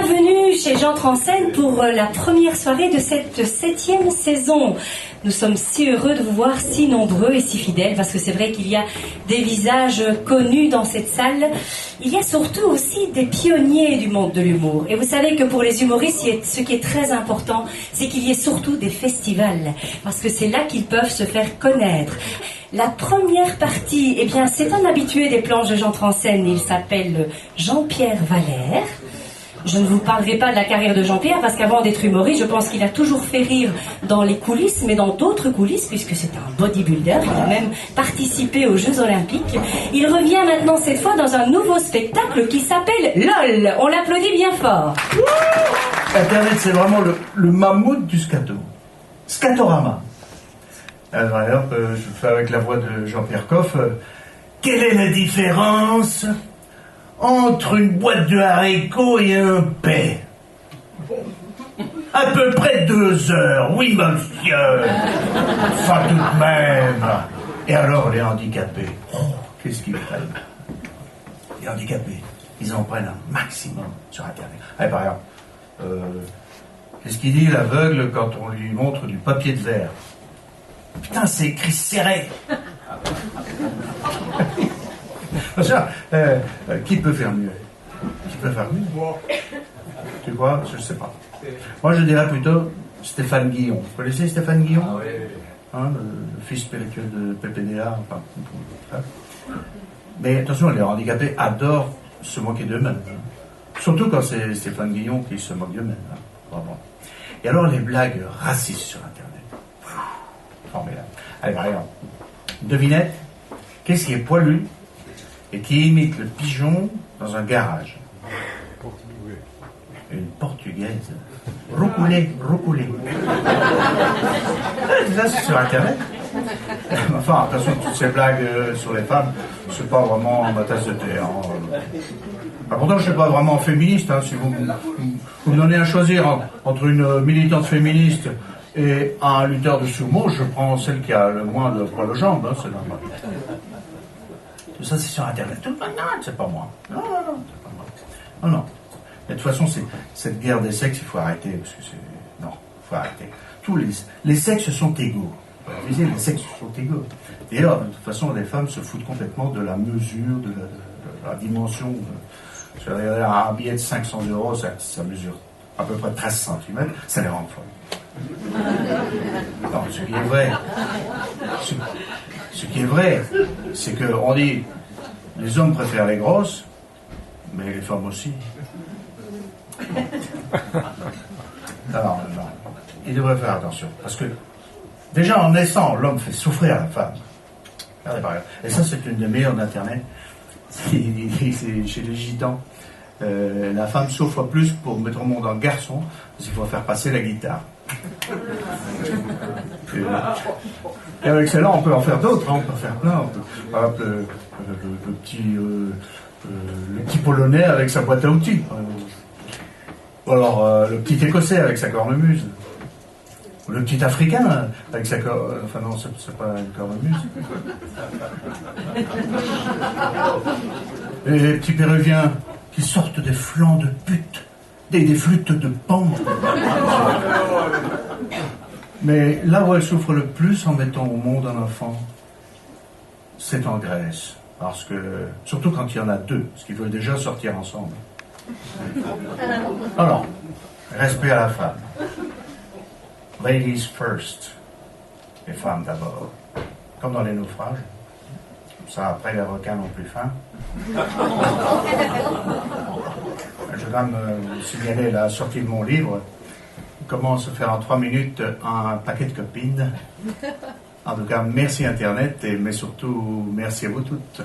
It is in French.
Bienvenue chez J'entre en scène pour la première soirée de cette 7e saison. Nous sommes si heureux de vous voir si nombreux et si fidèles, parce que c'est vrai qu'il y a des visages connus dans cette salle. Il y a surtout aussi des pionniers du monde de l'humour. Et vous savez que pour les humoristes, ce qui est très important, c'est qu'il y ait surtout des festivals, parce que c'est là qu'ils peuvent se faire connaître. La première partie, eh bien, c'est un habitué des planches de J'entre en scène. Il s'appelle Jean-Pierre Valère. Je ne vous parlerai pas de la carrière de Jean-Pierre, parce qu'avant d'être humoriste, je pense qu'il a toujours fait rire dans les coulisses, mais dans d'autres coulisses, puisque c'est un bodybuilder. Il a même participé aux Jeux Olympiques. Il revient maintenant, cette fois, dans un nouveau spectacle qui s'appelle LOL. On l'applaudit bien fort. Internet, c'est vraiment le mammouth du scato. Scatorama. Alors, je fais avec la voix de Jean-Pierre Coff. Quelle est la différence entre une boîte de haricots et un paix? À peu près 2 heures, oui monsieur. Enfin tout de même. Et alors les handicapés, qu'est-ce qu'ils prennent? Les handicapés, ils en prennent un maximum sur Internet. Allez, par exemple, qu'est-ce qu'il dit l'aveugle quand on lui montre du papier de verre? Putain, c'est écrit serré. Ça, qui peut faire mieux? Qui peut faire mieux? Tu vois? Je sais pas. Moi, je dirais plutôt Stéphane Guillon. Vous connaissez Stéphane Guillon? Ah, oui. Hein, le fils spirituel de PPDA. Enfin, mais attention, les handicapés adorent se moquer d'eux-mêmes. Hein. Surtout quand c'est Stéphane Guillon qui se moque d'eux-mêmes. Hein. Vraiment. Et alors, les blagues racistes sur Internet. Formidable. Allez, par exemple, devinette, qu'est-ce qui est poilu et qui imite le pigeon dans un garage? Une portugaise. Roucoulé. Ça, c'est sur Internet. Enfin, attention, toutes ces blagues sur les femmes, c'est pas vraiment ma tasse de thé. Hein. Pourtant, je ne suis pas vraiment féministe. Hein. Si vous me donnez à choisir entre une militante féministe et un lutteur de sumo, je prends celle qui a le moins de poils aux jambes. Hein, c'est normal. Tout ça, c'est sur Internet. Tout non, c'est pas moi. Non, c'est pas moi. Non. Mais de toute façon, cette guerre des sexes, il faut arrêter. Parce que non, il faut arrêter. Tous les sexes sont égaux. Les sexes sont égaux. D'ailleurs, de toute façon, les femmes se foutent complètement de la mesure, de la dimension. Un billet de 500 €, ça mesure à peu près 13 cm, ça les rend folles. Non, ce qui est vrai, c'est qu'on dit les hommes préfèrent les grosses, mais les femmes aussi. Non. Il devrait faire attention, parce que déjà en naissant, l'homme fait souffrir la femme. Et ça, c'est une des meilleures d'Internet. C'est chez les gitans. La femme souffre plus pour mettre au monde un garçon, parce qu'il faut faire passer la guitare. Et avec celle-là, on peut en faire d'autres. Hein, on peut faire plein. Par exemple, le petit polonais avec sa boîte à outils. Ou alors le petit écossais avec sa cornemuse. Ou le petit africain avec sa cornemuse. Enfin non, c'est pas une cornemuse. Et les petits péruviens qui sortent des flancs de pute, des flûtes de pan. Mais là où elle souffre le plus en mettant au monde un enfant, c'est en Grèce. Parce que, surtout quand il y en a 2, parce qu'ils veulent déjà sortir ensemble. Alors, respect à la femme. Ladies first. Les femmes d'abord. Comme dans les naufrages. Ça, après, les requins n'ont plus faim. Je dois me signaler la sortie de mon livre. Comment se faire en 3 minutes un paquet de copines. En tout cas, merci Internet, mais surtout, merci à vous toutes.